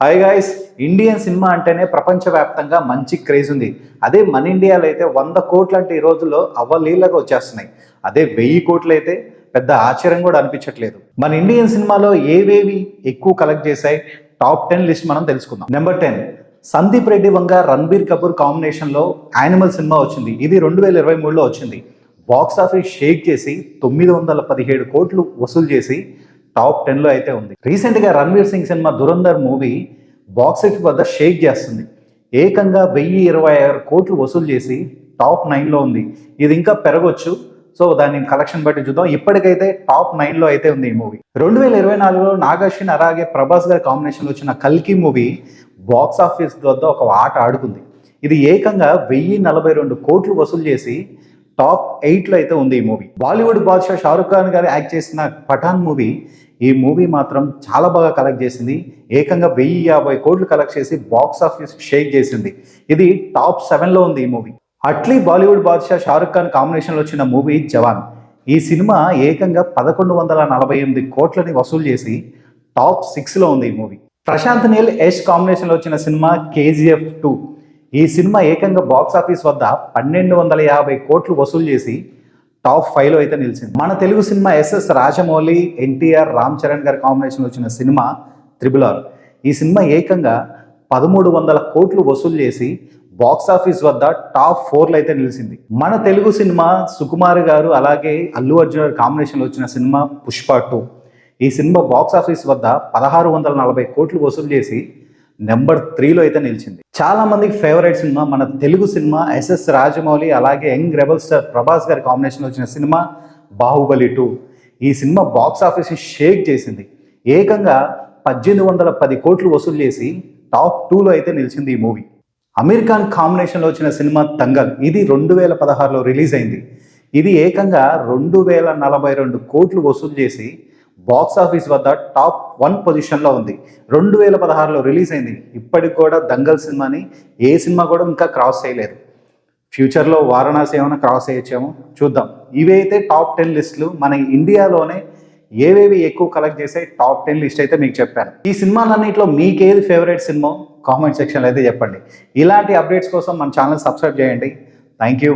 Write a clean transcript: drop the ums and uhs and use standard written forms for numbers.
Hi guys, Indian cinema అంటేనే ప్రపంచవ్యాప్తంగా మంచి క్రేజ్ ఉంది. అదే మన ఇండియాలో అయితే 100 కోట్లు అంటే ఈ రోజుల్లో అవలీలగా వచ్చేస్తున్నాయి. అదే 1000 కోట్లు అయితే పెద్ద ఆశ్చర్యం కూడా అనిపించట్లేదు. మన ఇండియన్ సినిమాలో ఏవేవి ఎక్కువ కలెక్ట్ చేశాయి, టాప్ 10 లిస్ట్ మనం తెలుసుకుందాం. నెంబర్ 10, సందీప్ రెడ్డి వంగ రణబీర్ కపూర్ కాంబినేషన్లో యానిమల్ సినిమా వచ్చింది. ఇది 2023లో వచ్చింది. బాక్స్ ఆఫీస్ షేక్ చేసి 917 కోట్లు వసూలు చేసి టాప్ 10లో అయితే ఉంది. రీసెంట్గా Ranveer Singh cinema Dhurandhar movie box office వద్ద షేక్ చేస్తుంది. ఏకంగా 1026 కోట్లు వసూలు చేసి టాప్ 9లో ఉంది. ఇది ఇంకా పెరగొచ్చు. సో దాని కలెక్షన్ బట్టి చూద్దాం. ఇప్పటికైతే టాప్ 9లో అయితే ఉంది ఈ మూవీ. 2024లో నాగార్జున అలాగే ప్రభాస్ గారి కాంబినేషన్లో వచ్చిన కల్కి మూవీ బాక్స్ ఆఫీస్ వద్ద ఒక ఆట ఆడుకుంది. ఇది ఏకంగా 1042 కోట్లు వసూలు చేసి టాప్ 8లో అయితే ఉంది ఈ మూవీ. బాలీవుడ్ బాద్షా షారుఖ్ ఖాన్ గారు యాక్ట్ చేసిన పఠాన్ మూవీ, ఈ మూవీ మాత్రం చాలా బాగా కలెక్ట్ చేసింది. ఏకంగా 1050 కోట్లు కలెక్ట్ చేసి బాక్స్ ఆఫీస్ షేక్ చేసింది. ఇది టాప్ 7లో ఉంది ఈ మూవీ. అట్లీ బాలీవుడ్ బాద్షా షారుఖ్ ఖాన్ కాంబినేషన్లో వచ్చిన మూవీ జవాన్, ఈ సినిమా ఏకంగా 1148 కోట్లని వసూలు చేసి టాప్ 6లో ఉంది ఈ మూవీ. ప్రశాంత్ నీల్ యష్ కాంబినేషన్లో వచ్చిన సినిమా KGF 2, ఈ సినిమా ఏకంగా బాక్స్ ఆఫీస్ వద్ద 1250 కోట్లు వసూలు చేసి టాప్ 5లో అయితే నిలిచింది. మన Telugu cinema SS Rajamouli, NTR, Ram Charan గారి కాంబినేషన్లో వచ్చిన సినిమా RRR, ఈ సినిమా ఏకంగా 1300 కోట్లు వసూలు చేసి బాక్స్ ఆఫీస్ వద్ద టాప్ 4లో అయితే నిలిచింది. మన తెలుగు సినిమా సుకుమార్ గారు అలాగే అల్లు అర్జున్ గారి కాంబినేషన్లో వచ్చిన సినిమా పుష్ప 2, ఈ సినిమా బాక్స్ ఆఫీస్ వద్ద 1640 కోట్లు వసూలు చేసి నెంబర్ 3లో అయితే నిలిచింది. చాలా మందికి ఫేవరెట్ సినిమా మన తెలుగు సినిమా SS రాజమౌళి అలాగే యంగ్ రెబల్ స్టార్ ప్రభాస్ గారి కాంబినేషన్లో వచ్చిన సినిమా బాహుబలి 2, ఈ సినిమా బాక్స్ ఆఫీస్ షేక్ చేసింది. ఏకంగా 1810 కోట్లు వసూలు చేసి టాప్ 2లో అయితే నిలిచింది ఈ మూవీ. అమీర్ ఖాన్ కాంబినేషన్లో వచ్చిన సినిమా దంగల్, ఇది 2016లో రిలీజ్ అయింది. ఇది ఏకంగా 2042 కోట్లు వసూలు చేసి బాక్స్ ఆఫీస్ వద్ద టాప్ 1 పొజిషన్లో ఉంది. 2016లో రిలీజ్ అయింది. ఇప్పటికి కూడా దంగల్ సినిమాని ఏ సినిమా కూడా ఇంకా క్రాస్ చేయలేదు. ఫ్యూచర్లో వారణాసి ఏమైనా క్రాస్ చేయొచ్చేమో చూద్దాం. ఇవి అయితే టాప్ 10 లిస్టులు. మన ఇండియాలోనే ఏవేవి ఎక్కువ కలెక్ట్ చేసే టాప్ 10 లిస్ట్ అయితే మీకు చెప్పాను. ఈ సినిమాలన్నింటిలో మీకు ఏది ఫేవరెట్ సినిమా కామెంట్ సెక్షన్లో అయితే చెప్పండి. ఇలాంటి అప్డేట్స్ కోసం మన ఛానల్ సబ్స్క్రైబ్ చేయండి. Thank you.